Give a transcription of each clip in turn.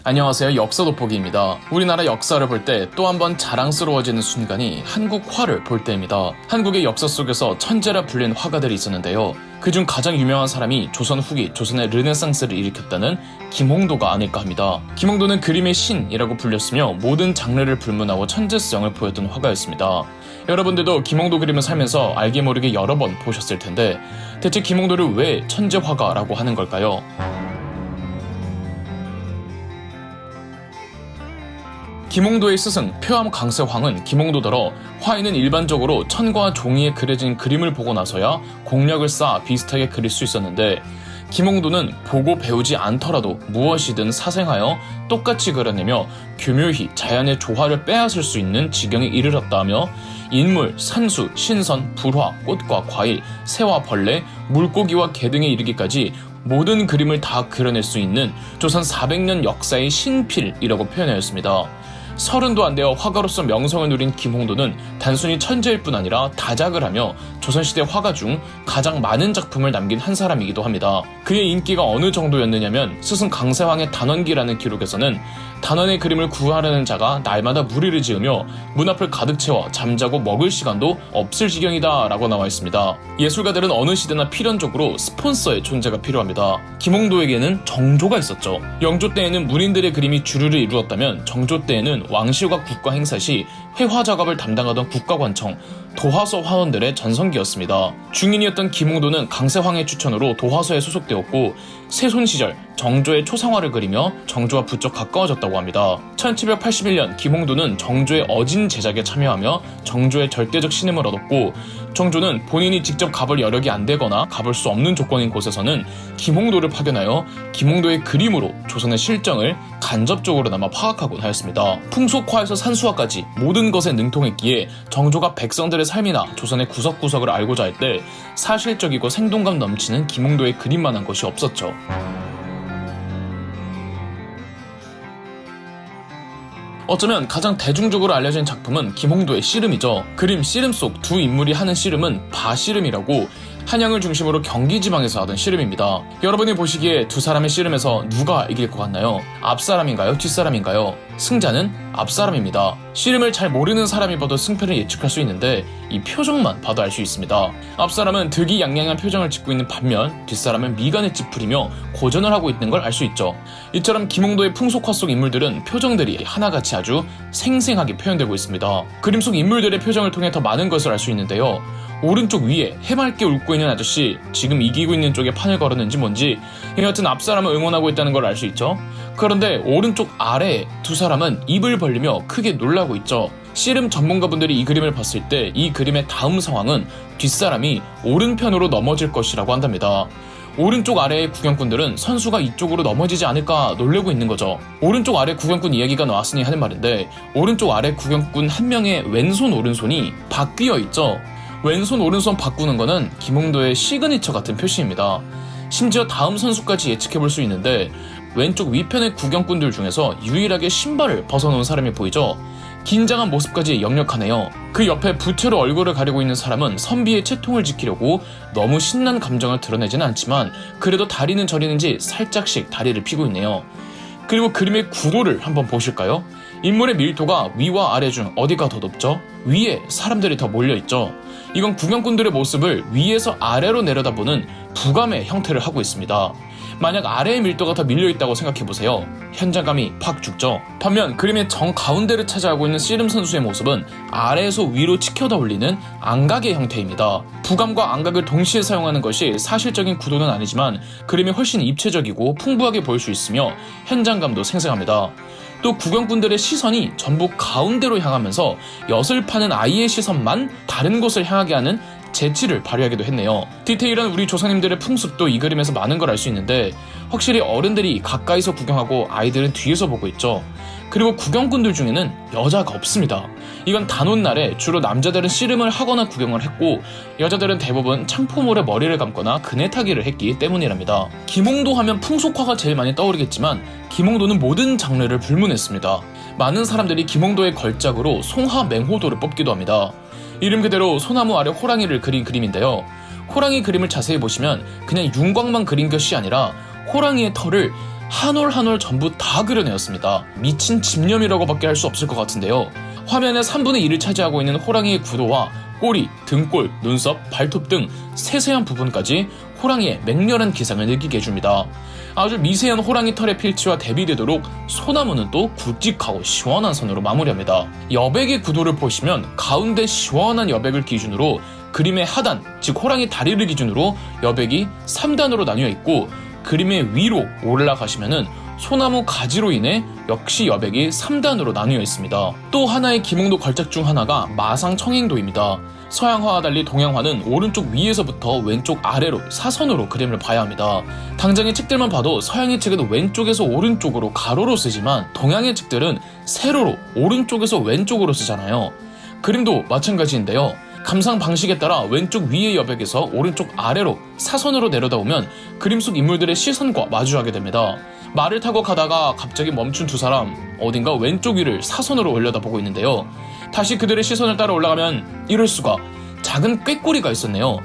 안녕하세요. 역사 돋보기입니다. 우리나라 역사를 볼 때 또 한 번 자랑스러워지는 순간이 한국화를 볼 때입니다. 한국의 역사 속에서 천재라 불린 화가들이 있었는데요. 그중 가장 유명한 사람이 조선 후기 조선의 르네상스를 일으켰다는 김홍도가 아닐까 합니다. 김홍도는 그림의 신이라고 불렸으며 모든 장르를 불문하고 천재성을 보였던 화가였습니다. 여러분들도 김홍도 그림을 살면서 알게 모르게 여러 번 보셨을 텐데 대체 김홍도를 왜 천재화가라고 하는 걸까요? 김홍도의 스승 표암 강세황은 김홍도더러 화인은 일반적으로 천과 종이에 그려진 그림을 보고 나서야 공력을 쌓아 비슷하게 그릴 수 있었는데 김홍도는 보고 배우지 않더라도 무엇이든 사생하여 똑같이 그려내며 교묘히 자연의 조화를 빼앗을 수 있는 지경에 이르렀다며 인물, 산수, 신선, 불화, 꽃과 과일, 새와 벌레, 물고기와 개 등에 이르기까지 모든 그림을 다 그려낼 수 있는 조선 400년 역사의 신필이라고 표현하였습니다. 30도 안 되어 화가로서 명성을 누린 김홍도는 단순히 천재일 뿐 아니라 다작을 하며 조선시대 화가 중 가장 많은 작품을 남긴 한 사람이기도 합니다. 그의 인기가 어느 정도였느냐면 스승 강세황의 단원기라는 기록에서는 단원의 그림을 구하려는 자가 날마다 무리를 지으며 문 앞을 가득 채워 잠자고 먹을 시간도 없을 지경이다 라고 나와 있습니다. 예술가들은 어느 시대나 필연적으로 스폰서의 존재가 필요합니다. 김홍도에게는 정조가 있었죠. 영조 때에는 문인들의 그림이 주류를 이루었다면 정조 때에는 왕실과 국가 행사 시 회화 작업을 담당하던 국가관청, 도화서 화원들의 전성기였습니다. 중인이었던 김홍도는 강세황의 추천으로 도화서에 소속되었고 세손 시절 정조의 초상화를 그리며 정조와 부쩍 가까워졌다고 합니다. 1781년 김홍도는 정조의 어진 제작에 참여하며 정조의 절대적 신임을 얻었고 정조는 본인이 직접 가볼 여력이 안 되거나 가볼 수 없는 조건인 곳에서는 김홍도를 파견하여 김홍도의 그림으로 조선의 실정을 간접적으로나마 파악하곤 하였습니다. 풍속화에서 산수화까지 모든 것에 능통했기에 정조가 백성들의 삶이나 조선의 구석구석을 알고자 할 때 사실적이고 생동감 넘치는 김홍도의 그림만한 것이 없었죠. 어쩌면 가장 대중적으로 알려진 작품은 김홍도의 씨름이죠. 그림 씨름 속 두 인물이 하는 씨름은 바씨름이라고 한양을 중심으로 경기 지방에서 하던 씨름입니다. 여러분이 보시기에 두 사람의 씨름에서 누가 이길 것 같나요? 앞사람인가요? 뒷사람인가요? 승자는 앞사람입니다. 씨름을 잘 모르는 사람이 봐도 승패를 예측할 수 있는데 이 표정만 봐도 알 수 있습니다. 앞사람은 득이양양한 표정을 짓고 있는 반면 뒷사람은 미간을 찌푸리며 고전을 하고 있는 걸 알 수 있죠. 이처럼 김홍도의 풍속화 속 인물들은 표정들이 하나같이 아주 생생하게 표현되고 있습니다. 그림 속 인물들의 표정을 통해 더 많은 것을 알 수 있는데요. 오른쪽 위에 해맑게 웃고 있는 아저씨, 지금 이기고 있는 쪽에 판을 걸었는지 뭔지 여하튼 앞사람을 응원하고 있다는 걸 알 수 있죠. 그런데 오른쪽 아래에 두 사람은 입을 벌리며 크게 놀라고 있죠. 씨름 전문가분들이 이 그림을 봤을 때 이 그림의 다음 상황은 뒷사람이 오른편으로 넘어질 것이라고 한답니다. 오른쪽 아래의 구경꾼들은 선수가 이쪽으로 넘어지지 않을까 놀래고 있는 거죠. 오른쪽 아래 구경꾼 이야기가 나왔으니 하는 말인데 오른쪽 아래 구경꾼 한 명의 왼손 오른손이 바뀌어 있죠. 왼손 오른손 바꾸는 거는 김홍도의 시그니처 같은 표시입니다. 심지어 다음 선수까지 예측해볼 수 있는데 왼쪽 위편의 구경꾼들 중에서 유일하게 신발을 벗어놓은 사람이 보이죠. 긴장한 모습까지 역력하네요. 그 옆에 부채로 얼굴을 가리고 있는 사람은 선비의 채통을 지키려고 너무 신난 감정을 드러내지는 않지만 그래도 다리는 저리는지 살짝씩 다리를 펴고 있네요. 그리고 그림의 구도를 한번 보실까요? 인물의 밀도가 위와 아래 중 어디가 더 높죠? 위에 사람들이 더 몰려있죠. 이건 구경꾼들의 모습을 위에서 아래로 내려다보는 부감의 형태를 하고 있습니다. 만약 아래의 밀도가 더 밀려있다고 생각해보세요. 현장감이 팍 죽죠. 반면 그림의 정가운데를 차지하고 있는 씨름 선수의 모습은 아래에서 위로 치켜다 올리는 안각의 형태입니다. 부감과 안각을 동시에 사용하는 것이 사실적인 구도는 아니지만 그림이 훨씬 입체적이고 풍부하게 보일 수 있으며 현장감도 생생합니다. 또 구경꾼들의 시선이 전부 가운데로 향하면서 엿을 파는 아이의 시선만 다른 곳을 향하게 하는 재치를 발휘하기도 했네요. 디테일한 우리 조상님들의 풍습도 이 그림에서 많은 걸 알 수 있는데 확실히 어른들이 가까이서 구경하고 아이들은 뒤에서 보고 있죠. 그리고 구경꾼들 중에는 여자가 없습니다. 이건 단오날에 주로 남자들은 씨름을 하거나 구경을 했고 여자들은 대부분 창포물에 머리를 감거나 그네 타기를 했기 때문이랍니다. 김홍도 하면 풍속화가 제일 많이 떠오르겠지만 김홍도는 모든 장르를 불문했습니다. 많은 사람들이 김홍도의 걸작으로 송하맹호도를 뽑기도 합니다. 이름 그대로 소나무 아래 호랑이를 그린 그림인데요. 호랑이 그림을 자세히 보시면 그냥 윤곽만 그린 것이 아니라 호랑이의 털을 한 올 한 올 전부 다 그려내었습니다. 미친 집념이라고밖에 할 수 없을 것 같은데요. 화면의 3분의 1을 차지하고 있는 호랑이의 구도와 꼬리, 등골, 눈썹, 발톱 등 세세한 부분까지 호랑이의 맹렬한 기상을 느끼게 해줍니다. 아주 미세한 호랑이 털의 필치와 대비되도록 소나무는 또 굵직하고 시원한 선으로 마무리합니다. 여백의 구도를 보시면 가운데 시원한 여백을 기준으로 그림의 하단, 즉 호랑이 다리를 기준으로 여백이 3단으로 나뉘어 있고 그림의 위로 올라가시면은 소나무 가지로 인해 역시 여백이 3단으로 나뉘어 있습니다. 또 하나의 김홍도 걸작 중 하나가 마상청행도입니다. 서양화와 달리 동양화는 오른쪽 위에서부터 왼쪽 아래로 사선으로 그림을 봐야 합니다. 당장의 책들만 봐도 서양의 책은 왼쪽에서 오른쪽으로 가로로 쓰지만 동양의 책들은 세로로 오른쪽에서 왼쪽으로 쓰잖아요. 그림도 마찬가지인데요. 감상 방식에 따라 왼쪽 위의 여백에서 오른쪽 아래로 사선으로 내려다보면 그림 속 인물들의 시선과 마주하게 됩니다. 말을 타고 가다가 갑자기 멈춘 두 사람, 어딘가 왼쪽 위를 사선으로 올려다보고 있는데요. 다시 그들의 시선을 따라 올라가면 이럴 수가, 작은 꾀꼬리가 있었네요.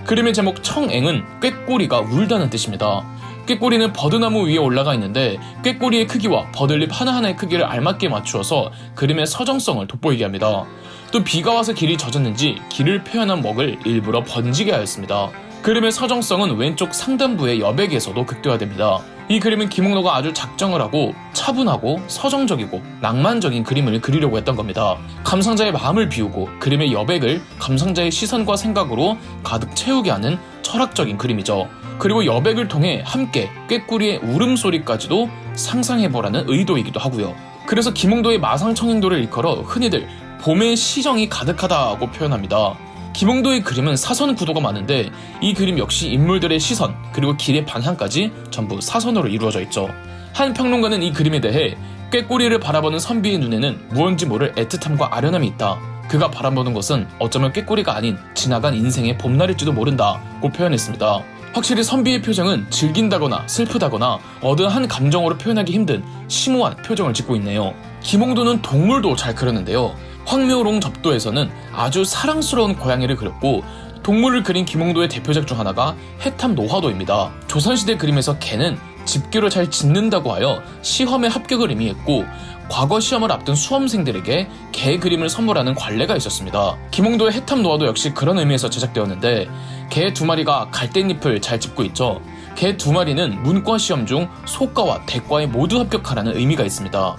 그림의 제목 청앵은 꾀꼬리가 울다는 뜻입니다. 꾀꼬리는 버드나무 위에 올라가 있는데 꾀꼬리의 크기와 버들잎 하나하나의 크기를 알맞게 맞추어서 그림의 서정성을 돋보이게 합니다. 또 비가 와서 길이 젖었는지 길을 표현한 먹을 일부러 번지게 하였습니다. 그림의 서정성은 왼쪽 상단부의 여백에서도 극대화됩니다. 이 그림은 김홍도가 아주 작정을 하고 차분하고 서정적이고 낭만적인 그림을 그리려고 했던 겁니다. 감상자의 마음을 비우고 그림의 여백을 감상자의 시선과 생각으로 가득 채우게 하는 철학적인 그림이죠. 그리고 여백을 통해 함께 꾀꼬리의 울음소리까지도 상상해보라는 의도이기도 하고요. 그래서 김홍도의 마상청행도를 일컬어 흔히들 봄의 시정이 가득하다고 표현합니다. 김홍도의 그림은 사선 구도가 많은데 이 그림 역시 인물들의 시선 그리고 길의 방향까지 전부 사선으로 이루어져 있죠. 한 평론가는 이 그림에 대해 꾀꼬리를 바라보는 선비의 눈에는 무언지 모를 애틋함과 아련함이 있다. 그가 바라보는 것은 어쩌면 꾀꼬리가 아닌 지나간 인생의 봄날일지도 모른다고 표현했습니다. 확실히 선비의 표정은 즐긴다거나 슬프다거나 어느 한 감정으로 표현하기 힘든 심오한 표정을 짓고 있네요. 김홍도는 동물도 잘 그렸는데요. 황묘롱 접도에서는 아주 사랑스러운 고양이를 그렸고 동물을 그린 김홍도의 대표작 중 하나가 해탐 노화도입니다. 조선시대 그림에서 개는 집기로 잘 짖는다고 하여 시험에 합격을 의미했고 과거 시험을 앞둔 수험생들에게 개 그림을 선물하는 관례가 있었습니다. 김홍도의 해탐 노화도 역시 그런 의미에서 제작되었는데 개 두 마리가 갈대잎을 잘 짚고 있죠. 개 두 마리는 문과 시험 중 소과와 대과에 모두 합격하라는 의미가 있습니다.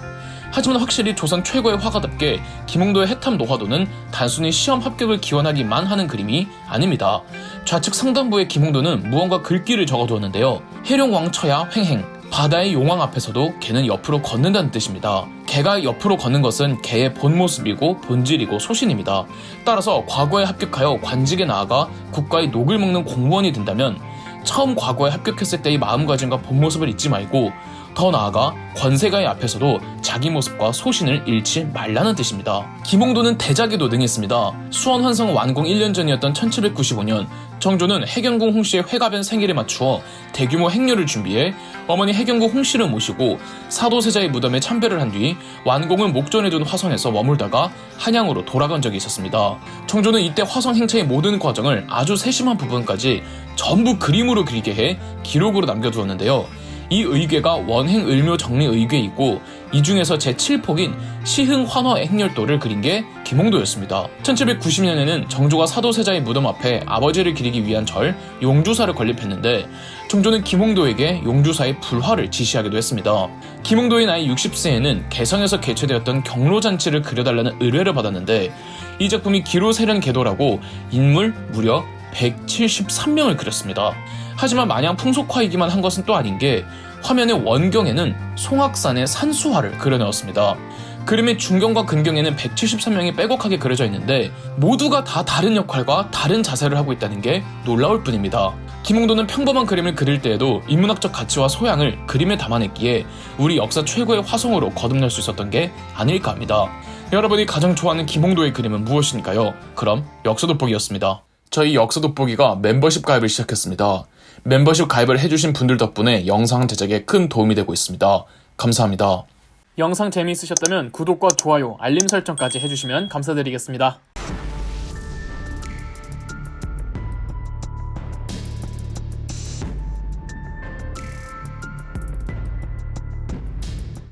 하지만 확실히 조선 최고의 화가답게 김홍도의 해탐 노화도는 단순히 시험 합격을 기원하기만 하는 그림이 아닙니다. 좌측 상단부의 김홍도는 무언가 글귀를 적어두었는데요. 해룡왕처야 횡행, 바다의 용왕 앞에서도 개는 옆으로 걷는다는 뜻입니다. 개가 옆으로 걷는 것은 개의 본 모습이고 본질이고 소신입니다. 따라서 과거에 합격하여 관직에 나아가 국가의 녹을 먹는 공무원이 된다면 처음 과거에 합격했을 때의 마음가짐과 본 모습을 잊지 말고 더 나아가 권세가의 앞에서도 자기 모습과 소신을 잃지 말라는 뜻입니다. 김홍도는 대작에도 능했습니다. 수원환성 완공 1년 전이었던 1795년 정조는 해경궁 홍씨의 회가변 생일에 맞추어 대규모 행렬을 준비해 어머니 해경궁 홍씨를 모시고 사도세자의 무덤에 참배를 한 뒤 완공을 목전에 둔 화성에서 머물다가 한양으로 돌아간 적이 있었습니다. 정조는 이때 화성 행차의 모든 과정을 아주 세심한 부분까지 전부 그림으로 그리게 해 기록으로 남겨두었는데요. 이 의궤가 원행을묘정리의궤이고 이 중에서 제7폭인 시흥환화 행렬도를 그린 게 김홍도였습니다. 1790년에는 정조가 사도세자의 무덤 앞에 아버지를 기리기 위한 절 용주사를 건립했는데 정조는 김홍도에게 용주사의 불화를 지시하기도 했습니다. 김홍도의 나이 60세에는 개성에서 개최되었던 경로잔치를 그려달라는 의뢰를 받았는데 이 작품이 기로세련궤도라고 인물 무려 173명을 그렸습니다. 하지만 마냥 풍속화이기만 한 것은 또 아닌 게 화면의 원경에는 송악산의 산수화를 그려넣었습니다. 그림의 중경과 근경에는 173명이 빼곡하게 그려져 있는데 모두가 다 다른 역할과 다른 자세를 하고 있다는 게 놀라울 뿐입니다. 김홍도는 평범한 그림을 그릴 때에도 인문학적 가치와 소양을 그림에 담아냈기에 우리 역사 최고의 화성으로 거듭날 수 있었던 게 아닐까 합니다. 여러분이 가장 좋아하는 김홍도의 그림은 무엇인가요? 그럼 역사돋보기였습니다. 저희 역사돋보기가 멤버십 가입을 시작했습니다. 멤버십 가입을 해주신 분들 덕분에 영상 제작에 큰 도움이 되고 있습니다. 감사합니다. 영상 재미있으셨다면 구독과 좋아요, 알림 설정까지 해주시면 감사드리겠습니다.